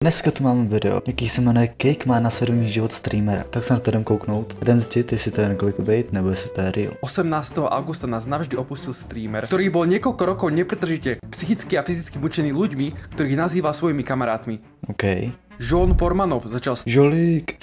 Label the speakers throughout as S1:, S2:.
S1: Dneska tu máme video, jaký se jmenuje Cake má následovný život streamera. Tak se na to jdem kouknout. Jdem zjistit, jestli to je jen clickbait, nebo jestli to je real.
S2: 18. augusta nás navždy opustil streamer, ktorý bol niekoľko rokov nepretržite psychicky a fyzicky mučený ľuďmi, ktorých nazýval svojimi kamarátmi.
S1: OK.
S2: Jean Pormanov začal
S1: Žolík.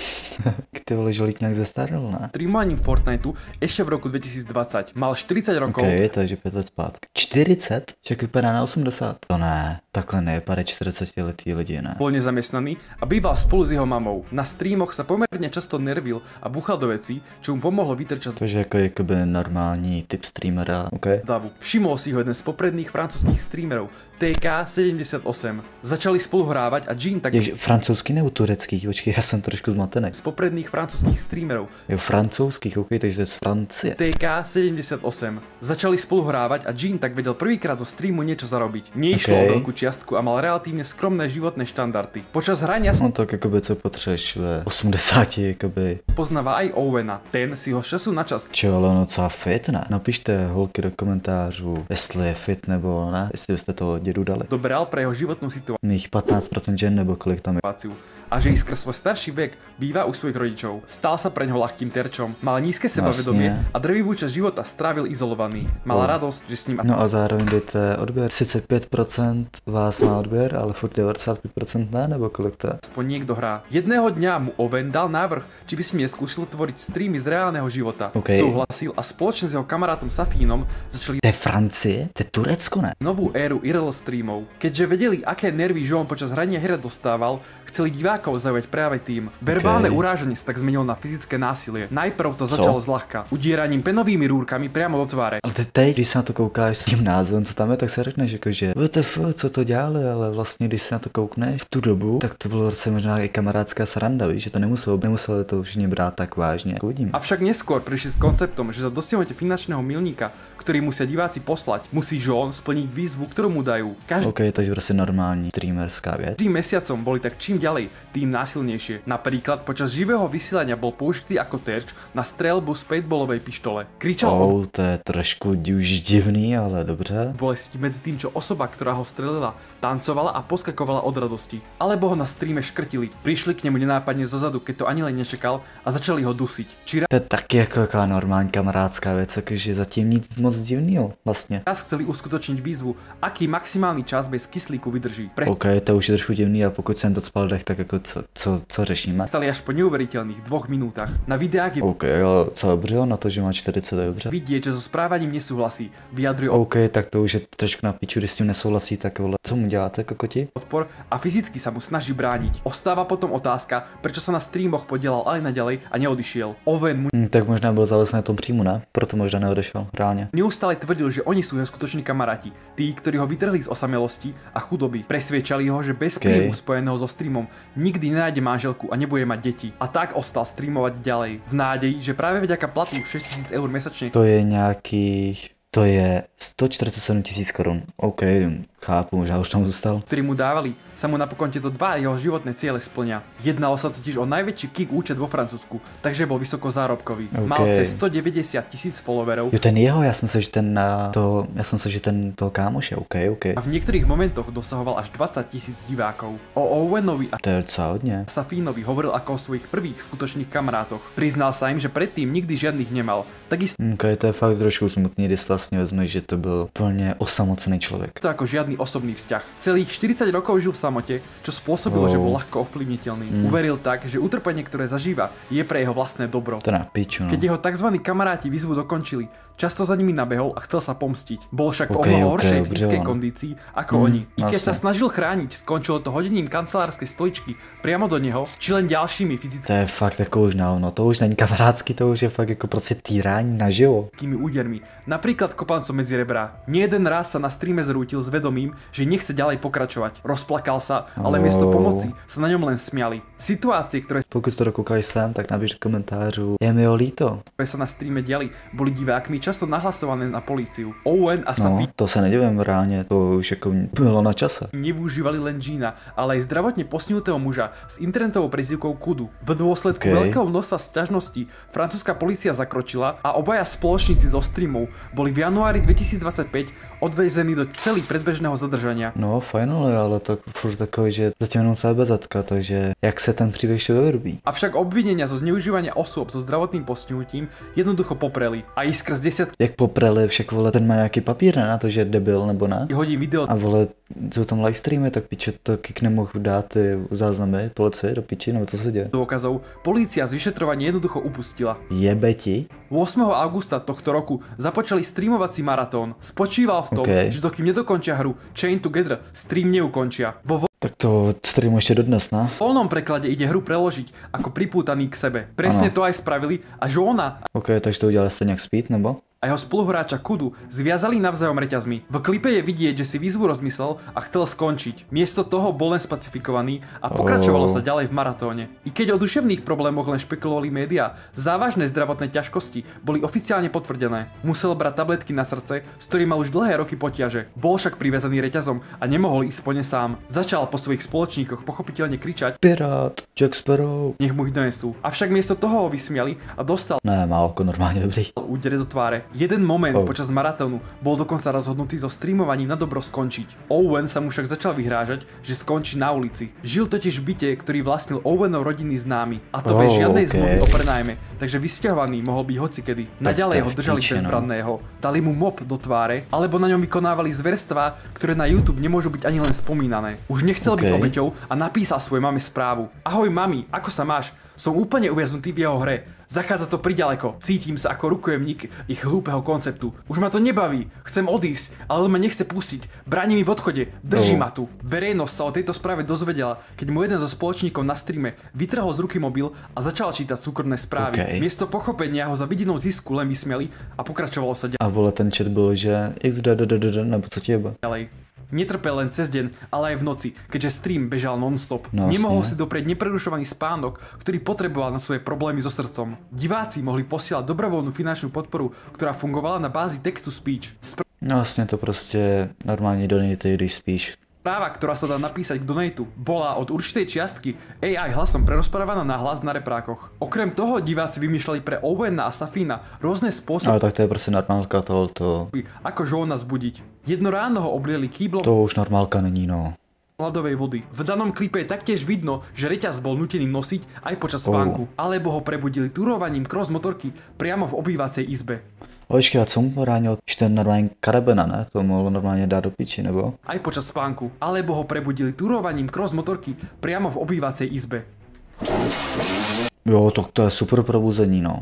S1: Ty vole, Žolík nějak zestarl, ne?
S2: streamovaním Fortniteu ešte v roku 2020. Mal 40 rokov.
S1: OK, takže 5 let zpátky. 40? Však vypadá na 80. To ne, takhle nevypadá 40-letý lidi, ne?
S2: Bol nezamestnaný a býval spolu s jeho mamou. Na streamoch sa pomerne často nervil a buchal do vecí, čo mu pomohlo vytrčať
S1: Takže jako jakoby normální typ streamera, OK?
S2: davu. Všimol si ho jeden z popredných francúzských streamerov, TK78. Začali spolu hrávať a Jean tak
S1: Jakže francouzský nebo turecký? Počkej, já jsem trošku zmatený.
S2: z popredných francúzských streamerov
S1: Jo, francouzských, OK, takže to je z Francie.
S2: TK78. Začali spolu hrávať a Jean tak vedel prvýkrát zo streamu niečo zarobiť. Neišlo
S1: OK.
S2: o veľkú čiastku a mal relatívne skromné životné štandardy. Počas hrania
S1: No tak jakoby co potřeš ve 80, jakoby.
S2: poznáva aj Owena. Ten si ho z času na čas
S1: Čo, ale ono docela fit, ne? Napište holky do komentářů, jestli je fit nebo ne, jestli byste toho dědu dali.
S2: doberal pre jeho životnú
S1: Mých 15% žen nebo kolik tam je.
S2: situáciu a že i skrz svoj starší vek býva u svojich rodičov. Stal sa pre ňoho ľahkým terčom, mal nízke sebavedomie a drvivú časť života strávil izolovaný. Mal radosť, že s ním
S1: No a zároveň dejte odběr. Sice 5% vás má odběr, ale furt 95% ne, nebo kolik to je?
S2: aspoň niekto hrá. Jedného dňa mu Owen dal návrh, či by si neskúšil tvoriť streamy z reálneho života.
S1: OK.
S2: Súhlasil a spoločne s jeho kamarátom Safínom začali
S1: To je Francie? To je Turecko, ne?
S2: novú éru IRL streamov. Keďže vedeli, aké nervy Jean počas hrania hier dostával, chceli divákov zaujať práve tým. Verbálne urážanie sa tak zmenilo na fyzické násilie. Najprv to začalo zľahka, udieraním penovými rúrkami priamo do tváre.
S1: Ale teď, když se na to koukáš s tím názvem, co tam je, tak se řekneš jako, že WTF, co to dělali, ale vlastně, když se na to koukneš v tu dobu, tak to bylo vlastně možná i kamarádská sranda, víš, že to nemuselo to všichni brát tak vážně. Uvidíme.
S2: Avšak neskôr prišli s konceptom, že za dosiahnutie finančného milníka, ktorý musia diváci poslať, musí Jean splniť výzvu, ktorú mu dajú. Každý
S1: OK, takže prostě normální streamerská věc.
S2: mesiacom boli tak čím ďalej, tým násilnejšie. Napríklad počas živého vysielania bol použitý ako terč na streľbu z paintballovej pištole. Kričal o
S1: To je trošku už divný, ale dobře.
S2: bolesti medzi tým, čo osoba, ktorá ho strelila, tancovala a poskakovala od radosti. Alebo ho na streame škrtili. Prišli k nemu nenápadne zozadu, keď to ani len nečakal a začali ho dusiť. Či
S1: To je taky jako jaká normální kamarádská věc, takže zatím nic moc divného vlastně.
S2: raz chceli uskutočniť výzvu, aký maximálny čas bez kyslíku vydrží.
S1: OK, to už je trošku divný a pokud jsem to spal dech, tak jako co řešíme?
S2: Prestali až po neuveriteľných 2 minútach. Na videách je
S1: OK, ale co dobře, na to, že má 40, to je dobře.
S2: vidieť, že so správaním nesúhlasí. Vyjadruje
S1: OK, tak to už je trošku na piču, když s tím nesouhlasí, tak vole, co mu děláte, kokoti?
S2: odpor a fyzicky sa mu snaží brániť. Ostáva potom otázka, prečo sa na streamoch podielal aj naďalej a neodišiel. Owen mu
S1: Tak možná byl závislý na tom příjmu, ne? Proto možná neodešel, reálně.
S2: neustále tvrdil, že oni sú jeho skutoční kamaráti. Tí, ktorí ho vytrhli z osamelosti a chudoby. Presviečali ho, že bez príjmu spojeného so streamom nikdy nenájde manželku a nebude mať deti. A tak ostal streamovať ďalej. V nádeji, že práve vďaka platu 6000 eur mesačne
S1: To je nějakých... To je 147 000 korun. OK, chápu, možná už tam zůstal.
S2: ktorý mu dávali, sa mu napokon tieto dva jeho životné ciele splňa. Jednalo sa totiž o najväčší kick účet vo Francúzsku, takže bol vysoko zárobkový. Mal cez 190 000 followerov
S1: Jo, ten jeho, já jsem se, že ten toho kámoše, OK.
S2: a v niektorých momentoch dosahoval až 20 000 divákov. O Owenovi a
S1: To je docela hodně.
S2: Safínovi hovoril ako o svojich prvých skutočných kamarátoch. Priznal sa im, že predtým nikdy žiadnych nemal. Takisto
S1: OK, to je fakt trošku smutný, když vlastně vezmeš, že to byl plně osamocený člověk.
S2: ako žiadny osobný vzťah. Celých 40 rokov žil v samote, čo spôsobilo, že bol ľahko ovplyvniteľný. Uveril tak, že utrpenie, ktoré zažíva, je pre jeho vlastné dobro.
S1: To na piču, no.
S2: Keď jeho tzv. Kamaráti výzvu dokončili, často za nimi nabehol a chcel sa pomstiť. Bol však v
S1: OK,
S2: omnoho
S1: OK,
S2: horšej
S1: dobře,
S2: fyzickej
S1: no.
S2: kondícii ako oni. I keď
S1: jasne.
S2: sa snažil chrániť, skončilo to hodením kancelárskej stoličky priamo do neho, či len ďalšími
S1: To je fakt jako už no, to už není kamarádský, to už je fakt jako prostě týrání naživo.
S2: fyzickými údermi. Napríklad kopancom medzi rebra. Nejeden raz sa na streame zrútil s vedomím, že nechce ďalej pokračovať. Rozplakal sa, ale miesto pomoci sa na ňom len smiali. Situácie, ktoré
S1: Pokud to dokoukáš sem, tak napiš do komentářů. Je mi ho líto.
S2: sa na streame diali, boli divákmi často nahlasované na políciu. Owen a Safi
S1: No, to se nedivím reálně, to už jako bylo na čase.
S2: nevyužívali len Jeana, ale aj zdravotne postihnutého muža s internetovou prezývkou Kudu. V dôsledku veľkého množstva sťažností francúzska polícia zakročila a obaja spoločníci zo streamov boli v januári 2025 odvezený do cely predběžného zadržania.
S1: No fajn, ale tak furt takový, že zatím jenom CBZ, takže jak se ten příběh ještě vyvrbí.
S2: Avšak obvinenia zo zneužívania osôb so zdravotným postihnutím jednoducho popreli a i skrz desiatky
S1: Jak popreli, však vole, ten má nějaký papír ne, na to, že je debil nebo ne?
S2: hodín video
S1: A vole, jsou tam live streamy, tak piče, to Kik nemohl dát ty záznamy policii do piči, nebo co se děje?
S2: dôkazov, polícia z vyšetrovania jednoducho upustila.
S1: Jebe ti?
S2: 8. augusta tohto roku započali streamovací maratón. Spočíval v tom, že dokým nedokončia hru Chain Together, stream neukončia. Vo
S1: Tak to streamu ještě dodnes, ne?
S2: voľnom preklade ide hru preložiť ako pripútaný k sebe. Presne to aj spravili a Joona
S1: Ok, takže to udělali stejně jak Speed, nebo?
S2: a jeho spoluhráča Kudu zviazali navzájom reťazmi. V klipe je vidieť, že si výzvu rozmyslel a chcel skončiť. Miesto toho bol len spacifikovaný a pokračovalo sa ďalej v maratóne. I keď o duševných problémoch len špekulovali médiá, závažné zdravotné ťažkosti boli oficiálne potvrdené. Musel brať tabletky na srdce, s ktorým mal už dlhé roky potiaže. Bol však privezaný reťazom a nemohol ísť po ne sám. Začal po svojich spoločníkoch pochopiteľne kričať:
S1: Pirát, Jack Sparrow.
S2: nech mu ich donesú. Avšak miesto toho ho vysmiali a dostal
S1: Ne, má oko normálně dobrý.
S2: údere do tváre. Jeden moment počas maratónu bol dokonca rozhodnutý so streamovaním na dobro skončiť. Owen sa mu však začal vyhrážať, že skončí na ulici. Žil totiž v byte, ktorý vlastnil Owenov rodinný známy. A to bez žiadnej zmluvy o prenájme, takže vysťahovaný mohol byť hocikedy. Naďalej ho držali bezbranného. Dali mu mop do tváre, alebo na ňom vykonávali zverstvá, ktoré na YouTube nemôžu byť ani len spomínané. Už nechcel byť obeťou a napísal svojej mame správu: Ahoj mami, ako sa máš? Som úplne uviaznutý v jeho hre. Zachádza to priďaleko. Cítim sa ako rukojemník ich hlúpeho konceptu. Už ma to nebaví. Chcem odísť, ale ma nechce pustiť. Bráni mi v odchode. Drží ma tu. Verejnosť sa o tejto správe dozvedela, keď mu jeden zo spoločníkov na streame vytrhol z ruky mobil a začal čítať súkromné správy. Miesto pochopenia ho za vidinou zisku len vysmieli a pokračovalo sa ďalej.
S1: A vole, ten chat byl, že nebo co ti jeba?
S2: Netrpel len cez deň, ale aj v noci, keďže stream bežal non-stop.
S1: No,
S2: nemohol si doprieť neprerušovaný spánok, ktorý potreboval na svoje problémy so srdcom. Diváci mohli posielať dobrovoľnú finančnú podporu, ktorá fungovala na bázi text-to-speech.
S1: No vlastně to prostě normálně donate, když spíš.
S2: Správa, ktorá sa dá napísať k donatu, bola od určitej čiastky AI hlasom prerozprávaná na hlas na reprákoch. Okrem toho diváci vymýšľali pre Owena a Safina rôzne spôsoby,
S1: Ale tak to je prostě normálka tohoto.
S2: ako Joona zbudiť. Jedno ráno ho oblieli kýblom
S1: To už normálka není, no.
S2: ľadovej vody. V danom klipe je taktiež vidno, že reťaz bol nutený nosiť aj počas spánku, alebo ho prebudili turovaním cross motorky priamo v obývacej izbe.
S1: Počkej, a co mu poránil? Že ten normálně karabena, ne? To mohlo normálně dát do piči, nebo?
S2: Aj počas spánku, alebo ho prebudili turovaním cross motorky priamo v obývacej izbe.
S1: Jo, to je super probuzení, no.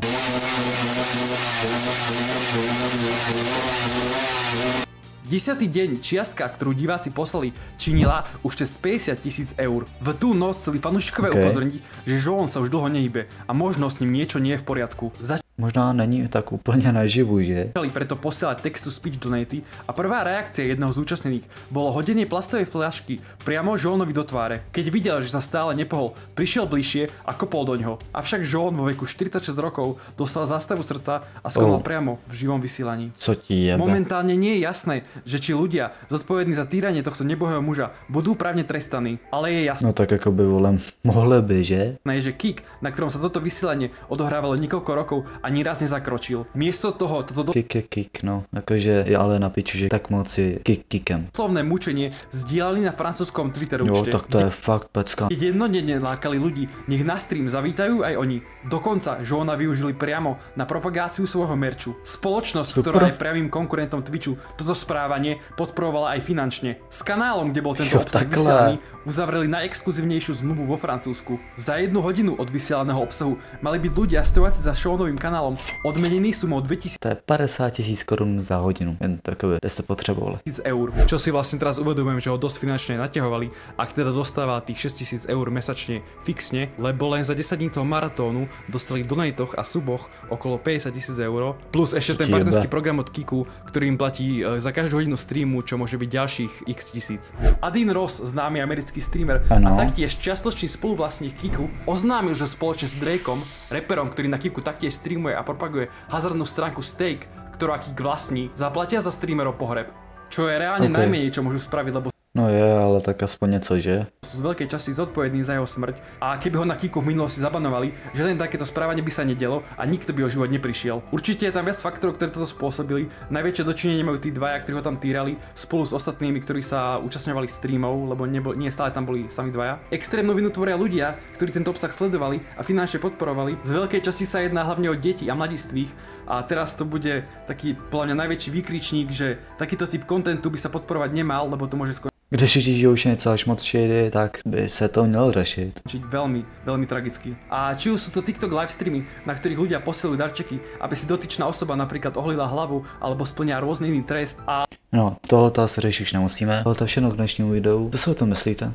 S2: Desiatý deň čiastka, ktorú diváci poslali, činila už cez 50 000 eur. V tú noc chceli fanúšikové upozorniť, že Joon sa už dlho nehybe a možno s ním niečo nie je v poriadku.
S1: Možná není tak úplně naživu, že?
S2: Začali preto posielať text-to-speech donaty a prvá reakcia jedného z účastnených bolo hodenie plastovej fľašky priamo Joonovi do tváre. Keď videl, že sa stále nepohol, prišiel bližšie a kopol do ňoho. Avšak Joon vo veku 46 rokov dostal zástavu srdca a skonal priamo v živom vysielaní.
S1: Co ti jebe?
S2: Momentálne nie je jasné, že či ľudia zodpovední za týranie tohto nebohého muža budú právne trestaní, ale je jasné,
S1: No tak jako by volem mohli by, že?
S2: že Kik, na ktorom sa toto vysielanie odohrávalo niekoľko rokov, ani raz nezakročil. Miesto toho toto
S1: Kik, no. Jakože je ale na piču, že tak moc je kikem.
S2: doslovné mučenie zdieľali na francúzskom Twitter
S1: Jo,
S2: účte.
S1: tak to je fakt pecka.
S2: Keď dennodenne lákali ľudí, nech na stream zavítajú aj oni. Dokonca Joona využili priamo na propagáciu svojho merču. Spoločnosť, ktorá je priamým konkurentom Twitchu, toto správanie podporovala aj finančne. S kanálom, kde bol tento obsah vysielaný, uzavreli najexkluzívnejšiu zmluvu vo Francúzsku. Za 1 hodinu od vysielaného obsahu mali byť ľudia stojaci za Seanovým kanálom odmenený sumou 2000
S1: To je 50 000 korun za hodinu, jen takové, kde ste potřebovali.
S2: eur. Čo si vlastne teraz uvedomujem, že ho dosť finančne naťahovali, ak teda dostáva tých 6 000 eur mesačne fixne, lebo len za 10 dní toho maratónu dostali v donatoch a suboch okolo 50 000 eur, plus ešte ten partnerský program od Kiku, ktorý im platí za každú hodinu streamu, čo môže byť ďalších x tisíc. Adin Ross, známy americký streamer a taktiež čiastočný spoluvlastník Kiku, oznámil, že spoločne s Drakeom, reperom, ktorý na Kiku taktiež streamuje a propaguje hazardnú stránku Stake, ktorá Kik vlastní, zaplatia za streamerov pohreb. Čo je reálne najmenej, čo môžu spraviť, lebo
S1: No je, ale tak aspoň něco, že?
S2: Sú z veľkej časti zodpovední za jeho smrť a keby ho na Kiku v minulosti zabanovali, že len takéto správanie by sa nedelo a nikto by o život neprišiel. Určite je tam viac faktorov, ktoré toto spôsobili. Najväčšie dočinenie majú tí dvaja, ktorí ho tam týrali, spolu s ostatnými, ktorí sa účastňovali streamov, lebo nie stále tam boli sami dvaja. Extrémnu vinu tvoria ľudia, ktorí tento obsah sledovali a finančne podporovali. Z veľkej časti sa jedná hlavne o deti a mladistvých a teraz to bude taký podľa mňa najväčší výkričník, že takýto typ kontentu by sa podporovať nemal, lebo to môže skončiť
S1: Když vidíš, že už je něco až moc shady, tak by se to mělo řešit.
S2: veľmi, veľmi tragicky. A či už sú to TikTok livestreamy, na ktorých ľudia posielajú darčeky, aby si dotyčná osoba napríklad oholila hlavu alebo splňa rôzny iný trest a
S1: No, tohle to asi řešit už nemusíme. Tohle to je všechno k dnešnímu videu. Co si o tom myslíte?